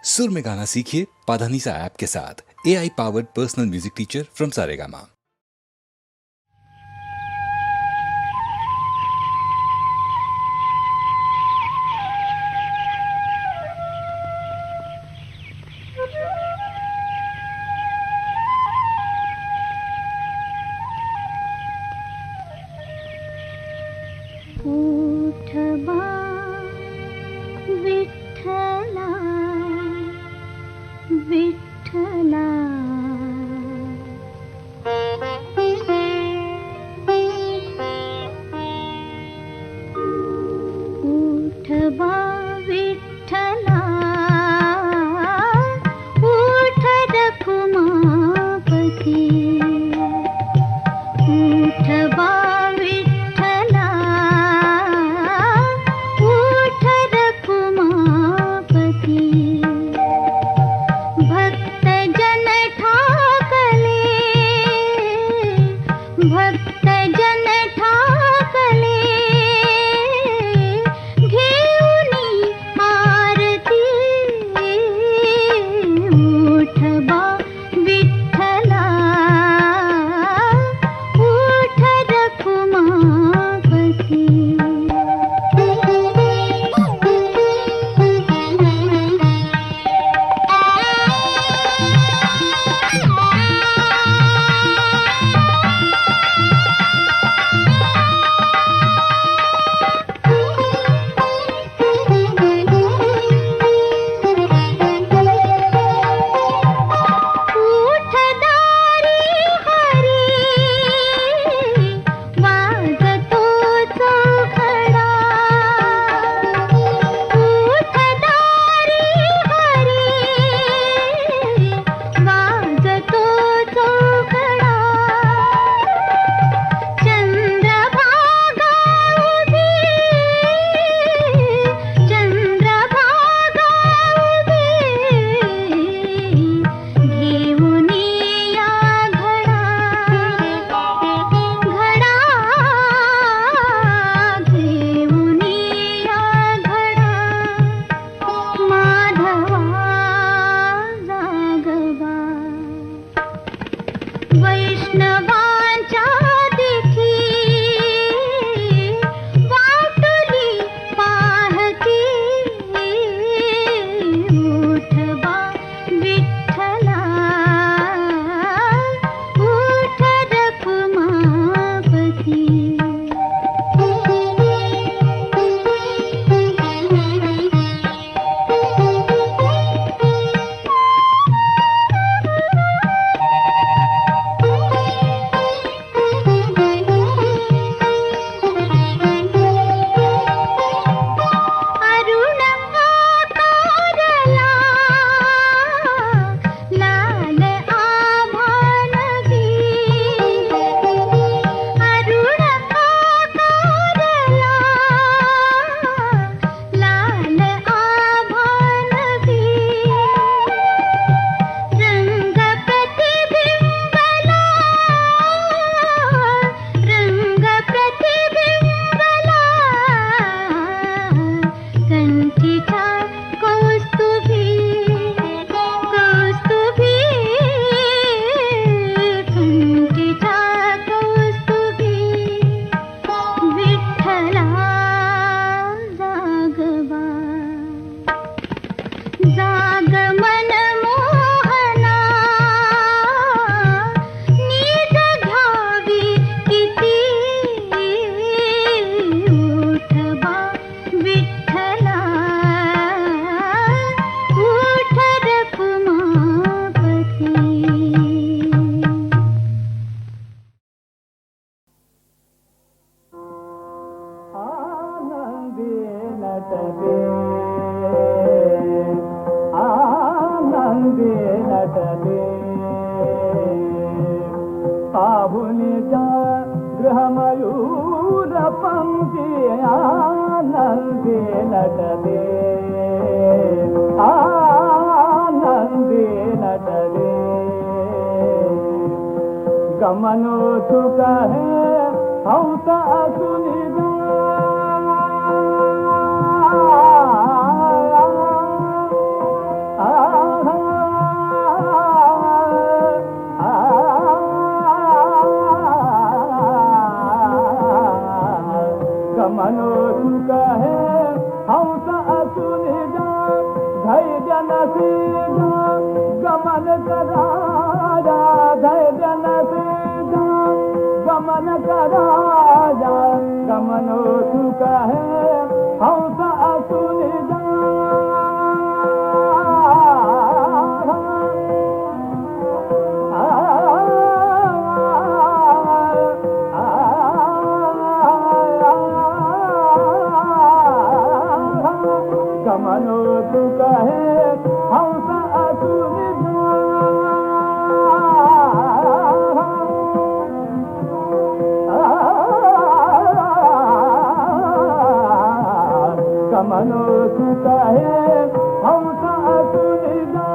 सुर में गाना सीखिए पाधानीसा ऐप के साथ। AI powered personal music teacher from Saregama. विठ्ठला उठ बा विठ्ठला उठ रखुमापती उठ बा विठ्ठला उठ रखुमापती भक्त जन ठाकले घेऊनी आरती उठ बा विठ्ठला उठ रखुमापती वैष्णवांच्या दिठी वाटुली पाहती उठ बा विठ्ठला उठ रखुमापती जाग मन मोहना नीट घ्यावी किती उठ बा विठ्ठला उठ रखुमापती आनंदी नटले आनंदी नटले पाहुनिजा गृहमयूर पंक्ती आनंदी नटले आनंदी नटले गमनो सुख है हंस असुनिगा आ धैर्य नसीदा गमन कराया धैर्य नसीदा गमन कराया गमनो सुख है हंस असुनिदा गमनो सुख है हंस असुनिदा गमनो सुख है हंस असुनिदा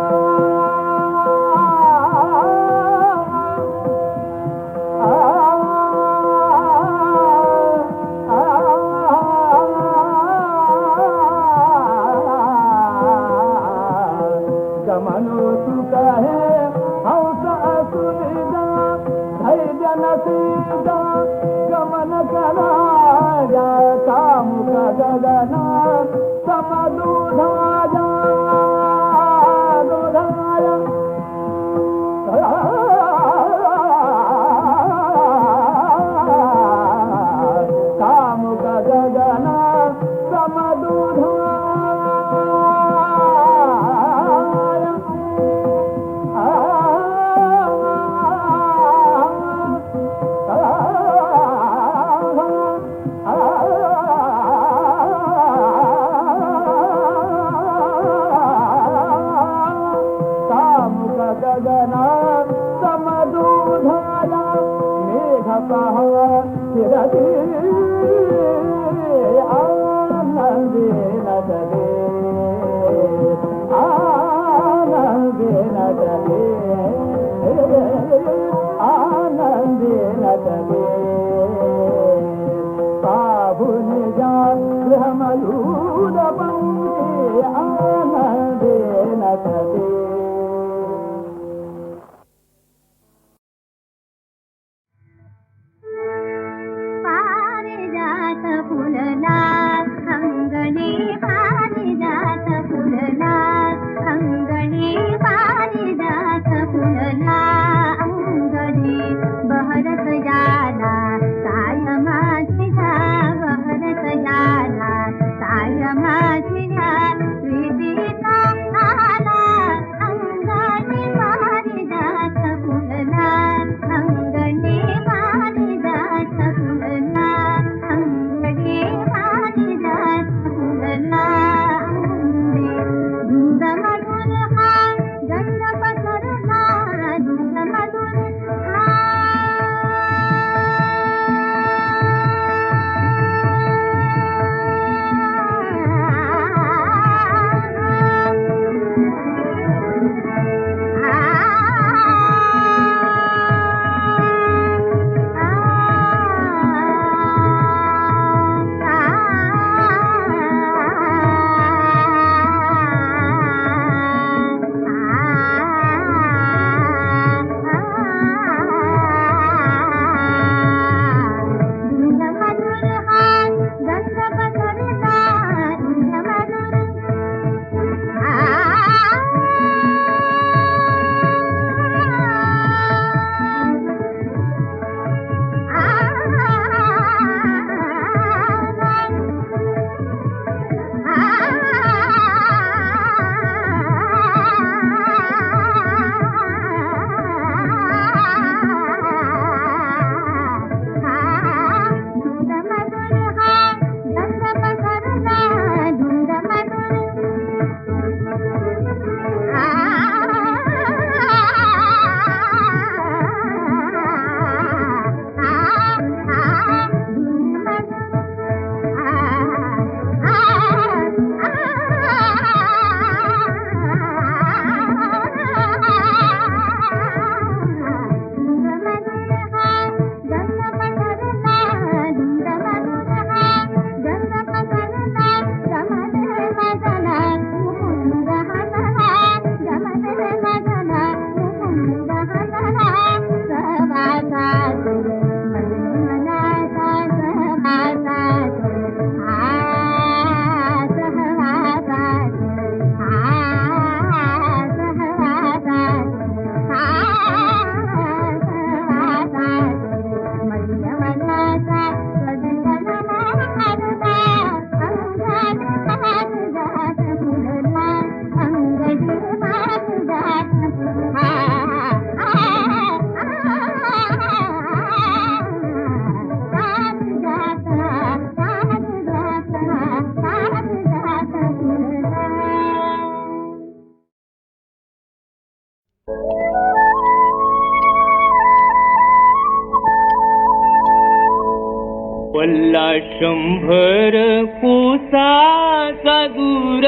गमनो सुख है हंस असुनिदा धैर्य नसीदा गमन कराया कामुक गगना समदुधाया दुधाया कामुक गगना समदुधाया गगना समदुधाया मेघ फिरती आनंदे नदले आनंदे नदले आनंदे नदले पाभुन जा गृहमयूर पंखे आनंदे नदले फुलला अंगणे पारिजात फुलला अंगणे पारिजात फुलला पल्ला 100 कोसाचा दूर,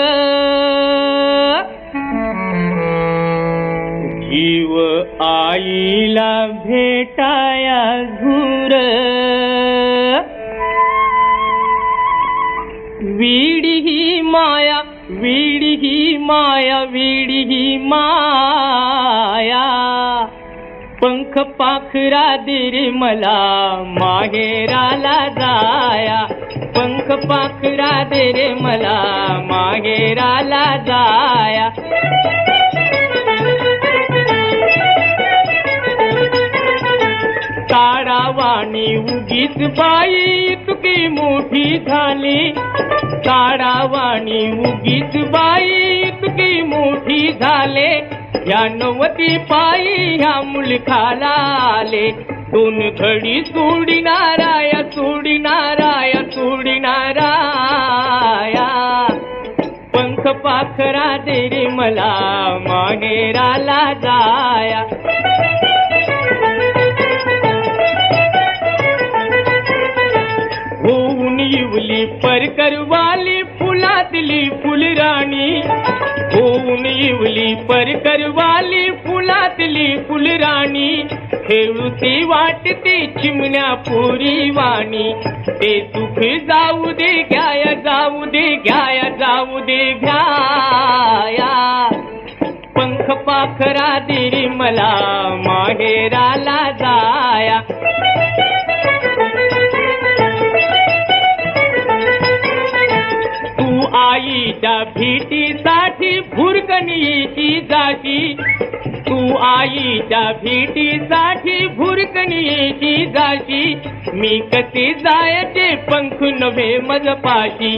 जीव आईला भेटाया झूर. वीडी ही माया, वीडी ही माया, वीडी ही माया. पंख पाखरा दे रे मला माहेराला जाया. पंख पाखरा दे रे मला माहेराला जाया. तारावाणी उगीच बाई इतकी मोठी झाली. तारावाणी उगीच बाई इतकी मोठी झाले. या 90 पायी ह्या मुलखाला आले. 2 घडी सोडिनाराया, सोडिनाराया, सोडिनाराया. पंख पाखरा दे रे मला माहेराला जाया. होऊन येवली परकरवाली फुलातली फुलराणी. होऊन येवली परकरवाली फुलातली फुलराणी. खेळूती वाटते चिमण्या पोरी वाणी. ते सुख जाऊ दे घ्याया, जाऊ दे घ्याया, जाऊ दे घ्याया. पंख पाखरा दे रे मला माहेराला जाया. तू आईच्या भेटीसाठी भुरकणीची जाशी. तू आईच्या भेटीसाठी भुरकणीची जाशी. मी कसे जायचे पंख नव्हे मजपाशी.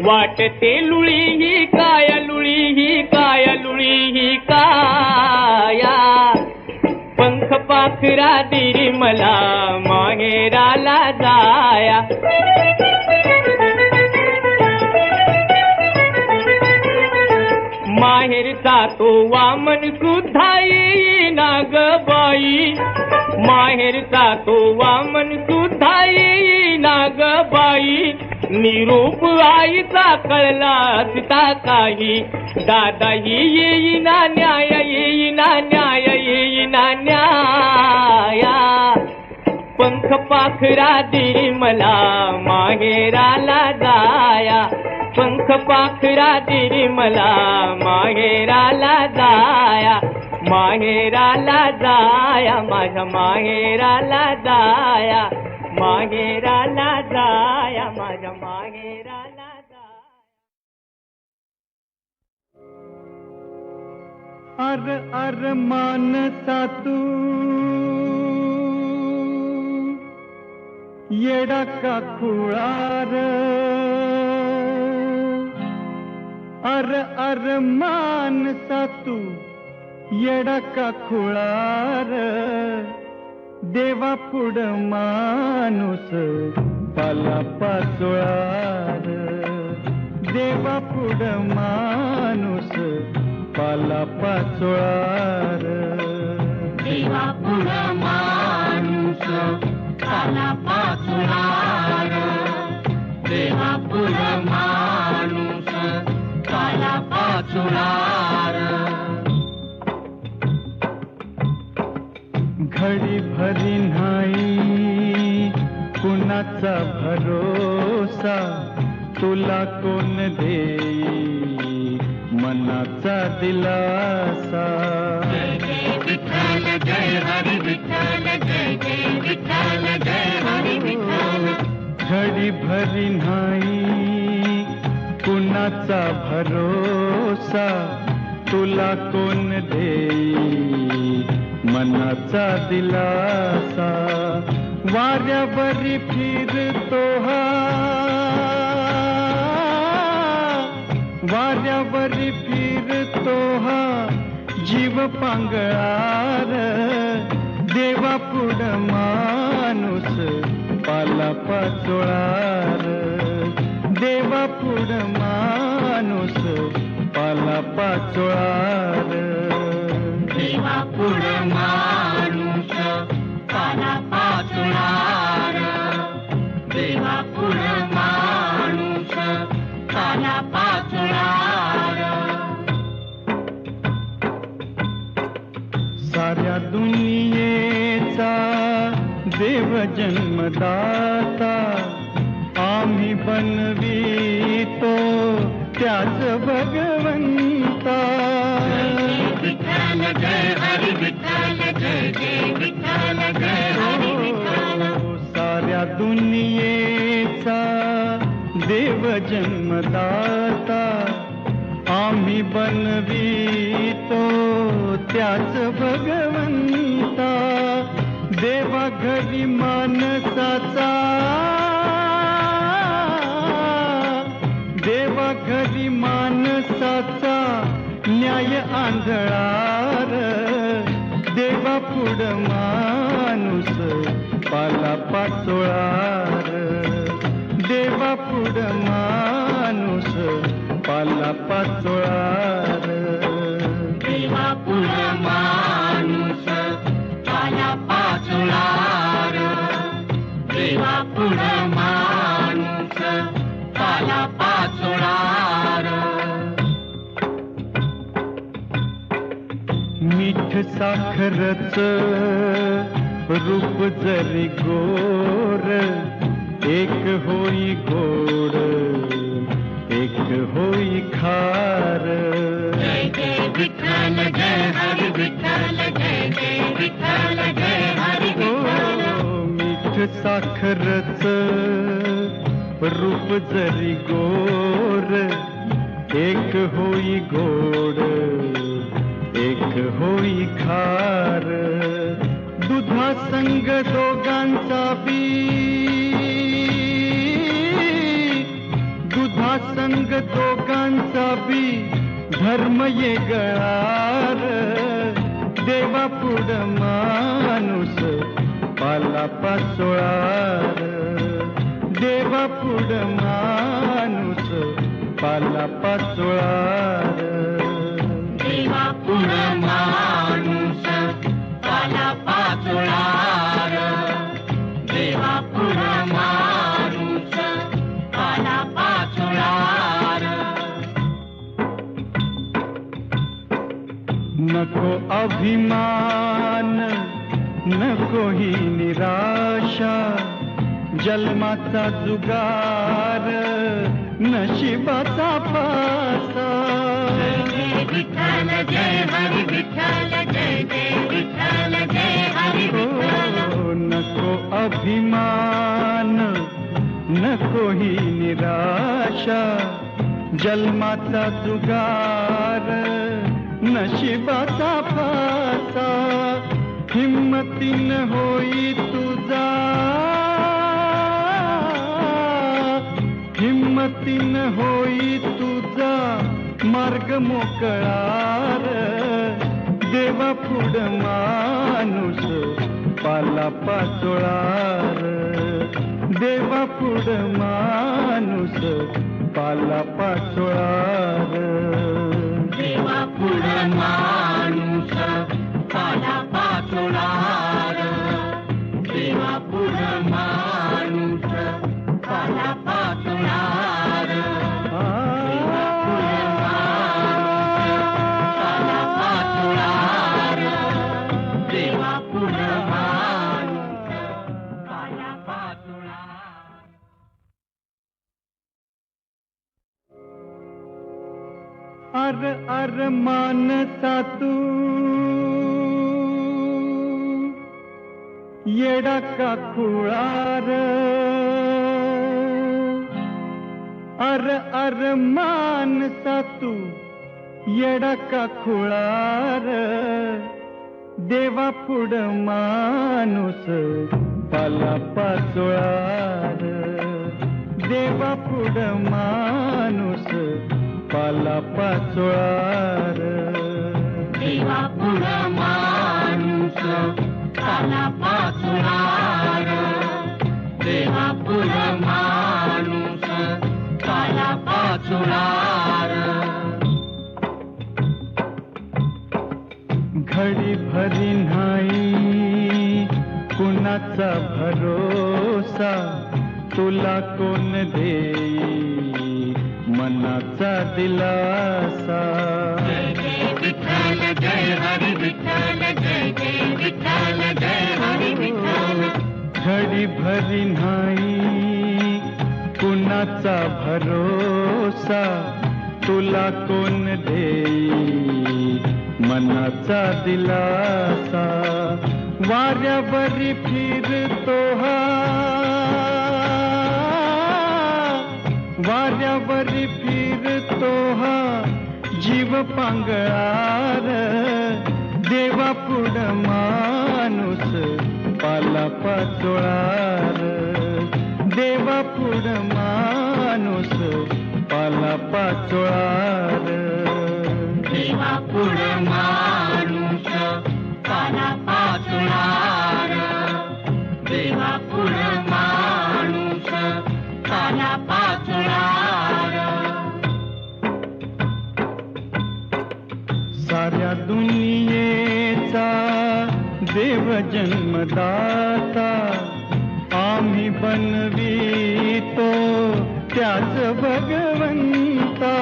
वाटते लुळी ही काय, लुळी ही काय, लुळी ही काया. पंख पाखरा दे रे मला माहेराला जाया. माहेरचा तो वामन सुद्धा येईना ग बाई. माहेरचा तो वामन सुद्धा येईना ग बाई. निरोप आईचा कळला असता काही. दादाही येईना न्याय, येईना न्याय, येईना न्याया. पंख पाखरा दे रे मला माहेराला जाया. पंख पाखरा दे रे मला माहेराला जाया. माहेराला जाया, माझ्या माहेराला जाया. माहेराला जाया, माझ्या माहेराला जाया. अर मानसा तू येडा का खुळार. अर मानसा तू येडा का खुळार. देवा पुढ माणूस पाला पाचोळार. देवा पुढ माणूस पाला पाचोळार. देवा पुढ माणूस पाला पाचोळार. देवा पुढ माणूस पाला पाचोळार. घडी भरी नाही कुणाचा भरोसा. तुला कोण देई मनाचा दिलासा. जय जय विठ्ठल, जय हरी विठ्ठल, जय जय विठ्ठल, जय हरी विठ्ठल. घडी भरी नाही कुणाचा भरोसा. तुला कोण देई मनाचा दिलासा. वाऱ्यावरी फिरतो हा, वाऱ्यावरी फिरतो हा जीव पांगळार. देवा पुढ माणूस पाला पाचोळार. देवा पुढ माणूस पाला पाचोळार. देवा पुढ माणूस पाला पाचोळार. देवा साऱ्या दुनियेचा देव जन्मदाता आम्ही बनवितो त्याच भगवंता. विठ्ठल जय हरी विठ्ठल जय जय विठ्ठल जय हरी विठ्ठल. साऱ्या दुनियेचा देव जन्मदाता आम्ही बनवितो त्याच भगवंता. देवा घरी मानसाचा देवा घरी मानसाचा न्याय आंधळार. देवा पुढ माणूस पाला पाचोळार. देवा पुढ माणूस पाला पाचोळार. देवा पुढ माणूस पाला पाचोळार. देवा पुढ माणूस पाला पाचोळार. मीठ साखरच रूप जरी गोर एक होई गोड एक होई खार. जय जय विठ्ठल जय हरी विठ्ठल जय जय विठ्ठल जय हरी विठ्ठल. मीठ साखरच रूप जरी गोर एक होई गोड एक होई खार. दुधा संग दोघांचा बी दुधा संग दोघांचा बी धर्म ये गळार. देवा पुढ माणूस पाला पाचोळार. देवा पुढ माणूस पाला पाचोळार. देवा पुढ माणूस पाला पाचोळार. देवा पुढ माणूस पाला पाचोळार. नको अभिमान नको ही निराशा. जन्माचा जुगार नशिबाचा पासा. जय विठ्ठल जय हरी विठ्ठल जय जय विठ्ठल जय हरी विठ्ठल. नको अभिमान नको ही निराशा. जन्माचा जुगार नशिबाचा फासा. हिम्मतीन होई तुझा हिम्मतीन होई तुझा मार्ग मोकळार. देवा पुढ माणूस पाला पाचोळार. देवा पुढ माणूस पाला पाचोळार. देवा पुढ माणूस पाला पाचोळार. देवा पुढ माणूस पाला पाचोळार. देवा पुढ माणूस पाला पाचोळार. देवा पुढ माणूस पाला पाचोळार. अर अर मानसा तू येडा का खुळार. अर अर मानसा तू येडा का खुळार. देवा पुढ माणूस पाला पाचोळार. देवा पुढ माणूस पाला पाचोळार. देवा पुढ माणूस पाला पाचोळार. देवा पुढ माणूस पाला पाचोळार. घडी भरी नाही कुणाचा भरोसा. तुला कोण देई मनाचा दिलासा. जय जय विठ्ठल जय हरी विठ्ठल जय जय भरी नाही कुणाचा भरोसा, तुला कोण देई मनाचा दिलासा. वाऱ्यावरी फिरतो हा, वाऱ्यावरी फिरतो हा जीव पांगळार. देवा पुढ माणूस पाला पाचोळार. देवा पुढ माणूस पाला पाचोळार. देवा पुढ माणूस पाला पाचोळार. देवा पुढ माणूस पाला पाचोळार. साऱ्या दुनियेचा देव जन्मदाता, आम्ही बनवितो त्याच भगवंता.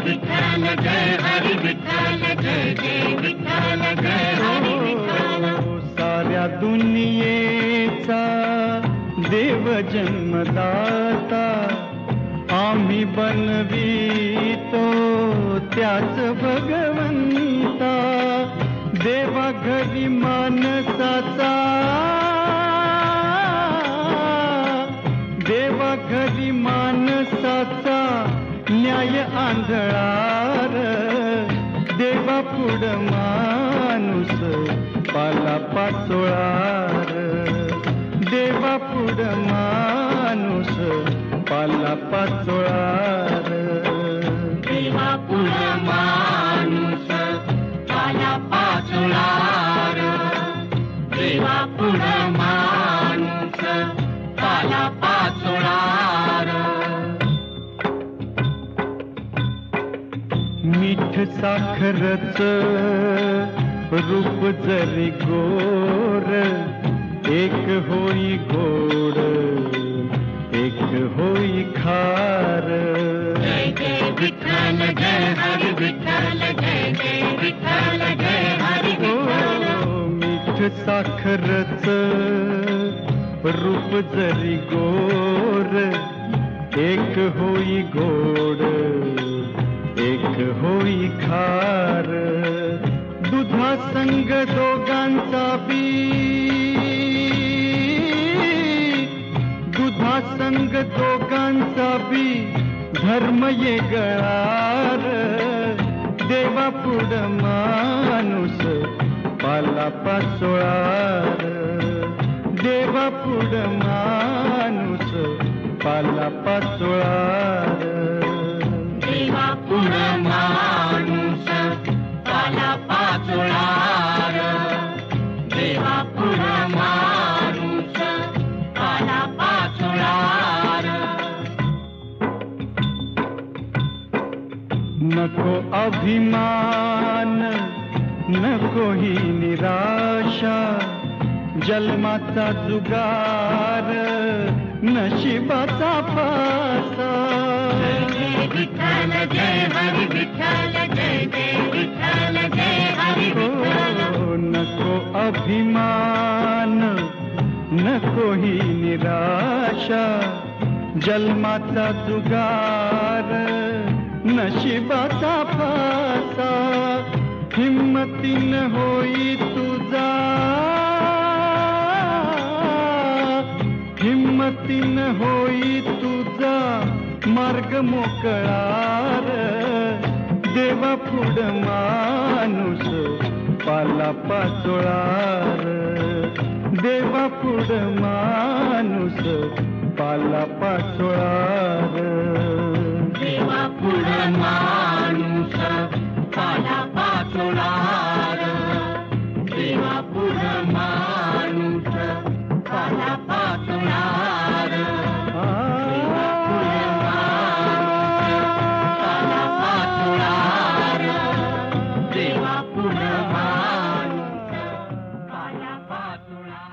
विठ्ठल जय हरी विठ्ठल जय जय विठ्ठल जय हरी विठ्ठल. साऱ्या दुनियेचा देव जन्मदाता, आम्ही बनवितो त्याच भगवंता. देवा घरी मानसाचा, देवा घरी मानसाचा न्याय आंधळार. देवा पुढ माणूस पाला पाचोळार. देवा पुढ माणूस पाला पाचोळार. देवा पुढ माणूस पाला पाचोळार. देवा पुढ माणूस पाला पाचोळार. मीठ साखरच रूप जरी गोर, एक होई गोड एक होई खार. जय जय विठ्ठल जय हरी विठ्ठल जय जय विठ्ठल जय हरी विठ्ठल. मीठ साखरच रूप जरी गोर, एक होई गोड एक होई खार. दुधा संग दोघांचा बी, दुधा संग दोघांचा बी धर्म ये गळार. देवा पुढ माणूस पाला पाचोळार. देवा पुढ माणूस पाला पाचोळार. देवा पुढ माणूस पाला पाचोळार. देवा पुढ माणूस पाला पाचोळार. नको अभिमान नको ही निराशा, जन्माचा जुगार नशिबाचा पासा. जय विठ्ठल जय हरी विठ्ठल जय जय विठ्ठल जय हरी विठ्ठल. नको अभिमान नको ही निराशा, जन्माचा जुगार नशिबाचा फासा. हिम्मतीन होई तुझा, हिम्मतीन होई तुझा मार्ग मोकळार. देवा पुढ माणूस पाला पाचोळार. देवा पुढ माणूस पाला पाचोळार. देवा पुढ माणूस पाला पाचोळार. देवा पुढ माणूस पाला पाचोळार. देवा पुढ माणूस पाला पाचोळार. देवा पुढ माणूस पाला पाचोळार.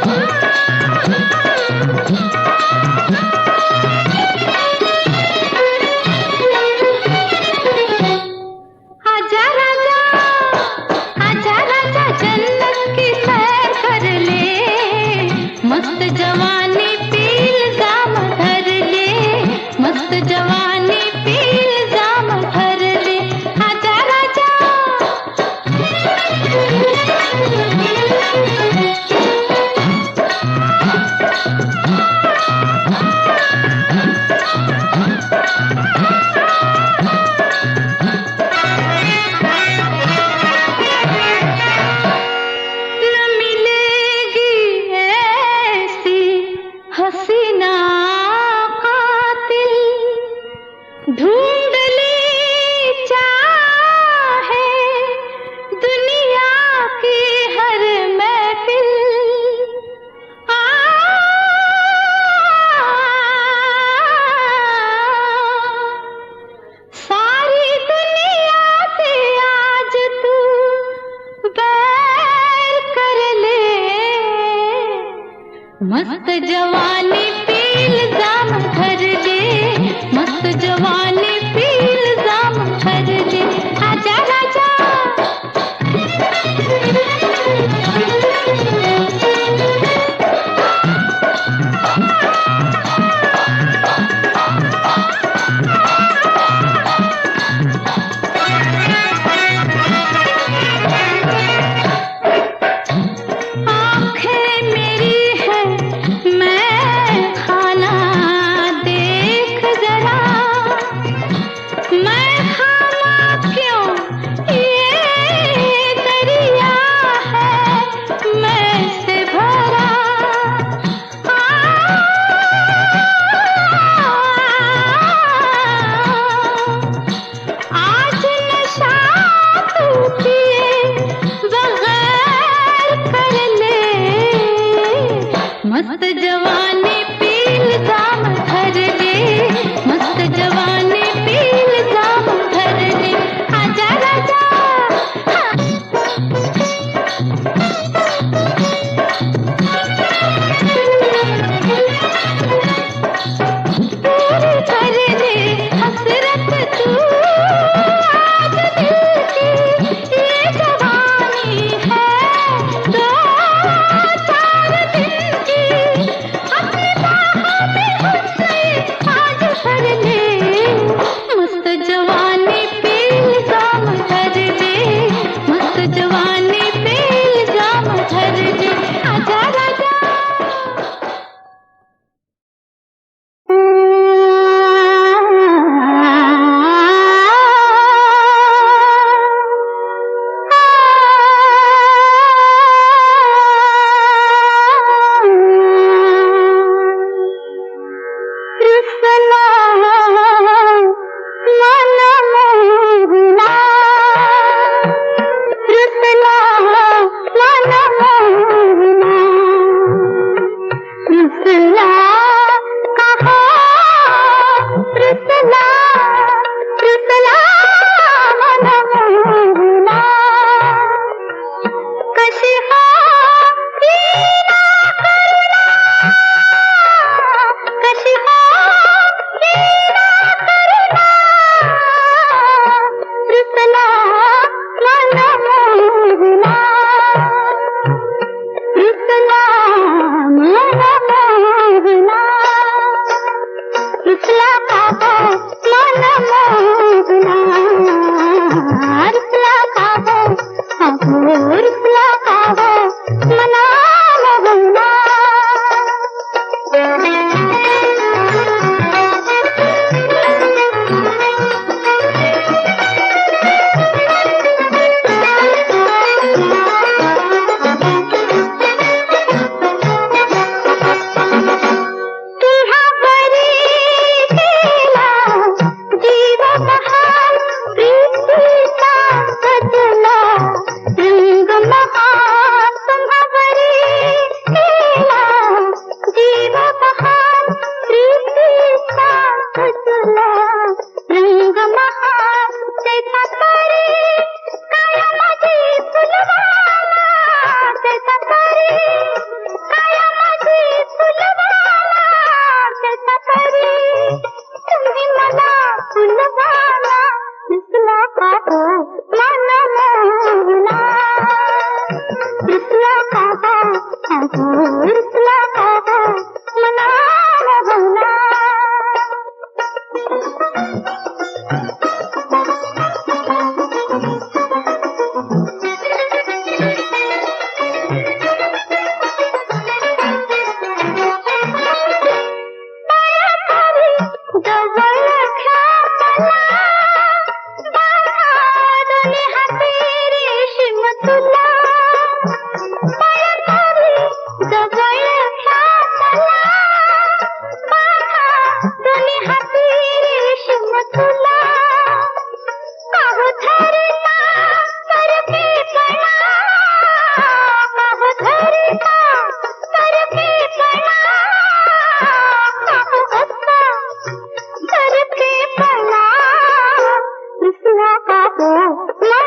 Oh मस्त जवानी पील जाम भर दे, मस्त जवानी पील जाम भर दे, आजा राजा मस्त जवानी पील जाम भर दे, मस्त जवानी पील जाम भर दे, आजा राजा पूरी कर दे हसरत तू आज दिल की ये जवानी है, दो चार दिन की अपनी बाहों में उसे आज भर ले, मस्त जवानी पील जाम भर दे, मस्त जवानी पील जाम भर दे, आजा राजा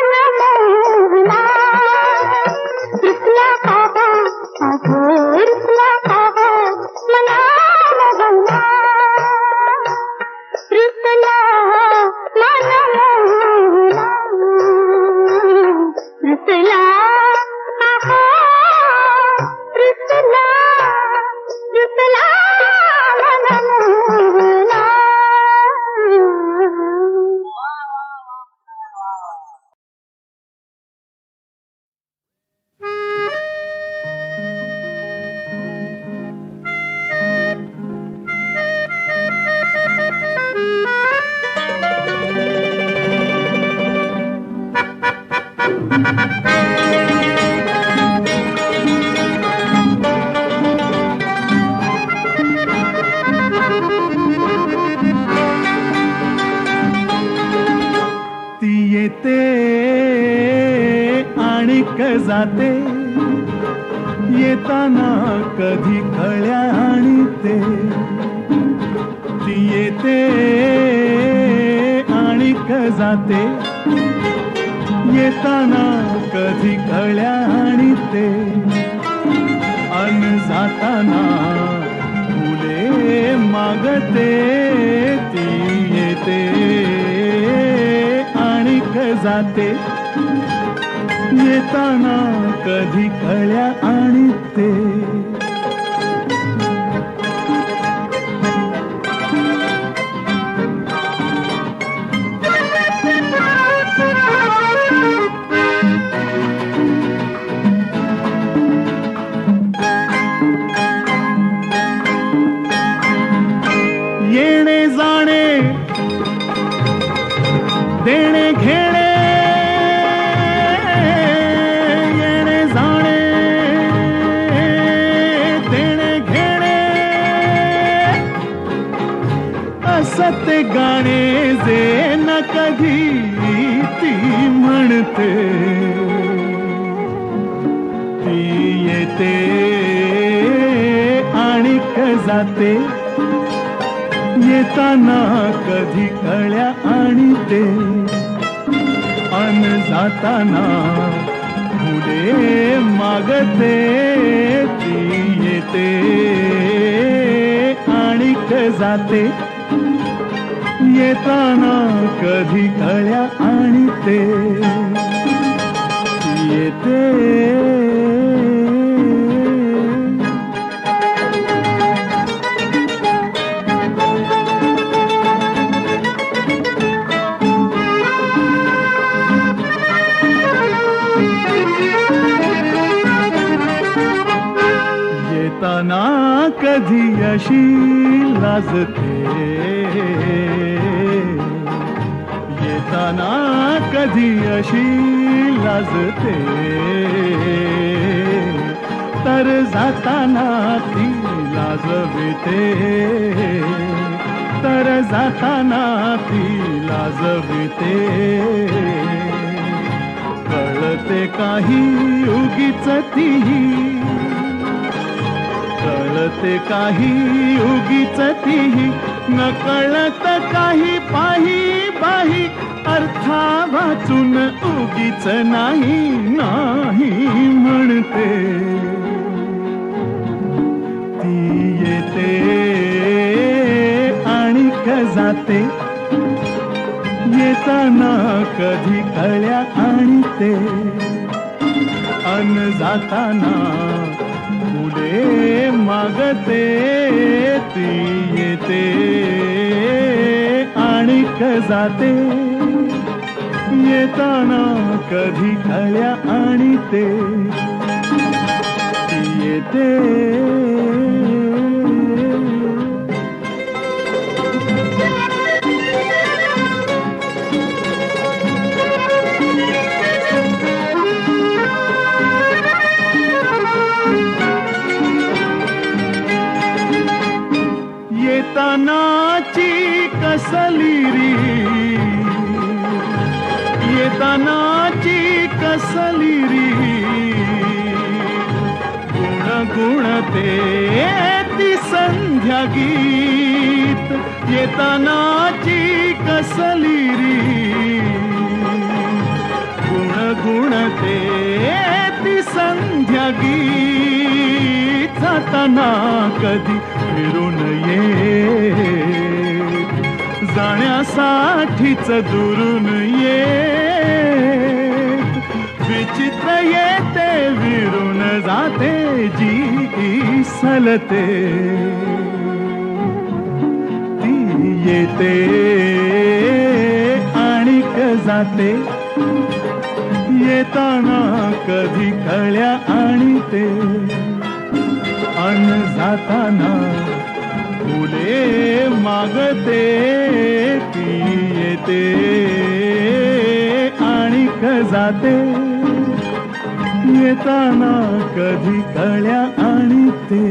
मन ती येते आणि जाते, येताना कधी कळ्या आणते. ती येते आणि जाते, येताना कधी कळ्या आणते. अन जाताना फुले मागते. ती येते आणि जाते, येताना कधी कळ्या आणते. येणे जाणे, देणे घेणे, येणे जाणे, देणे घेणे, असं ते गाणे जे न कधी ती म्हणते. ती येते आणि जाते, येताना कधी कळ्या आणते. अन जाताना फुले मागते. ती येते आणि जाते, येताना कधी कळ्या आणते. ती येते येताना कधी अशी लाजते. येताना कधी अशी लाजते, तर जाताना ती लाजविते. तर जाताना ती लाजविते. कळते काही उगीच तीही, कळते काही उगीच तीही, न कळत काही पाही बाही. अर्था वाचून उगीच नाही नाही म्हणते. ती येते आणि जाते, येताना कधी कळ्या आणते. अन जाताना फुले मागते. ती येते आणि जाते, येताना कधी कळ्या आणते. ती येते येतानाची कसली री, येतानाची कसली री. गुण गुणते ती संध्या गीत. येतानाची कसली री. गुण गुणते ती संध्या गीत. जाताना कधी फिरून ये, जाण्यासाठीच दुरून ये. विचित्र येते विरून जाते जी सलते. ती येते आणि जाते, येताना कधी कळ्या आणते. अन जाताना फुले मागते. ती येते आणि जाते, येताना कधी कळ्या आणि ते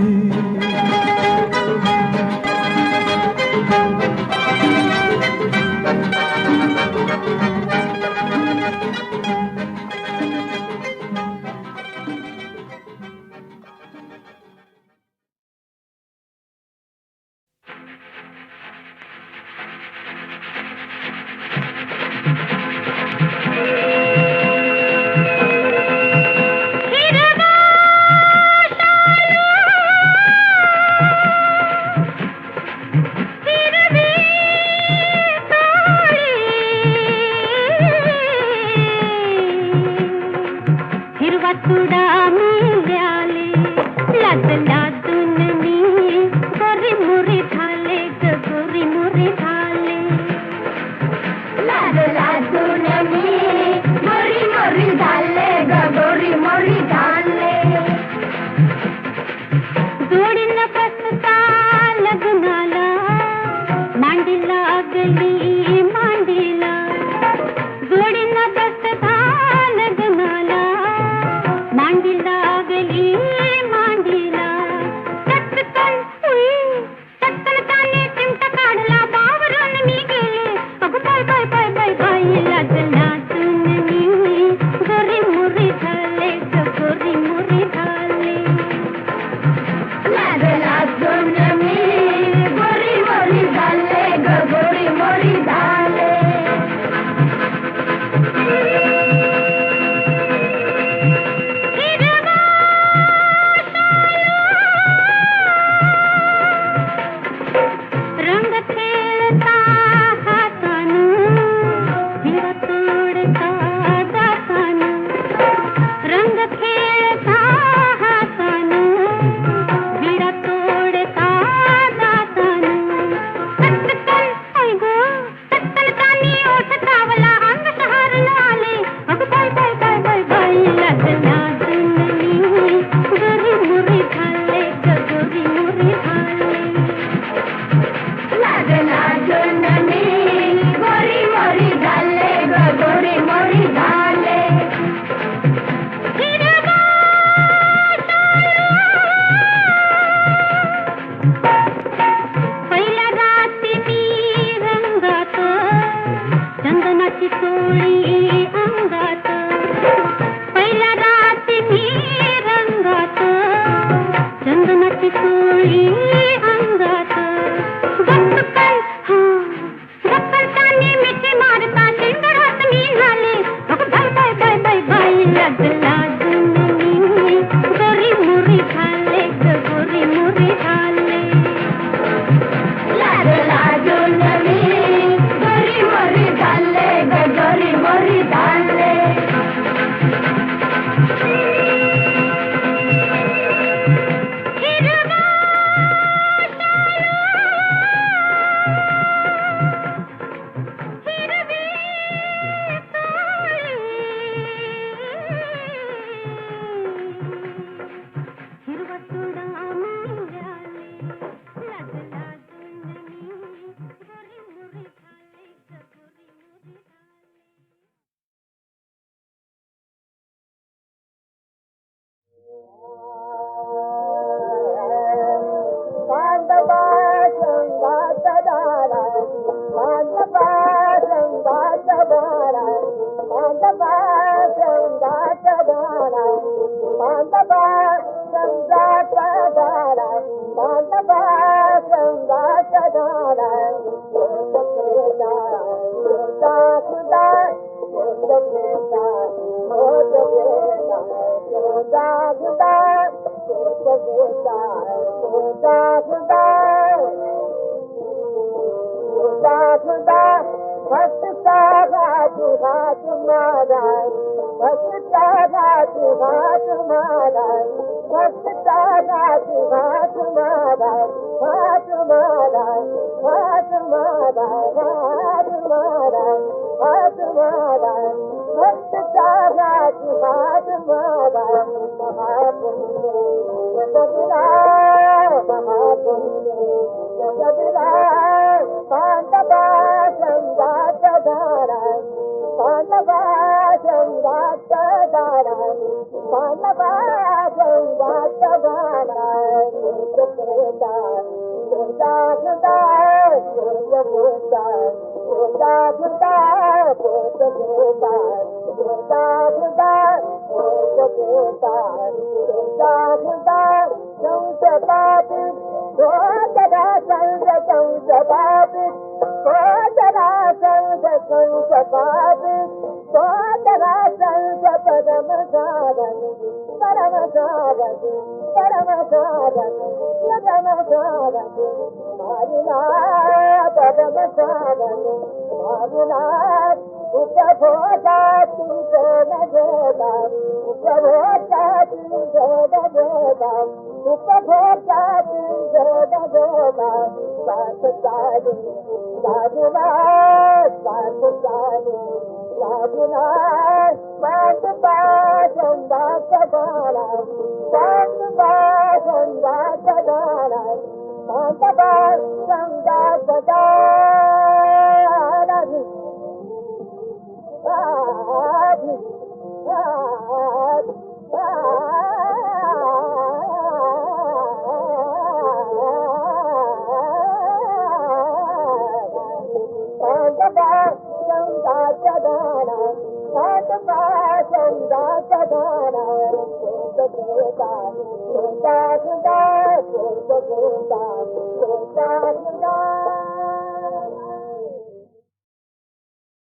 Thank you.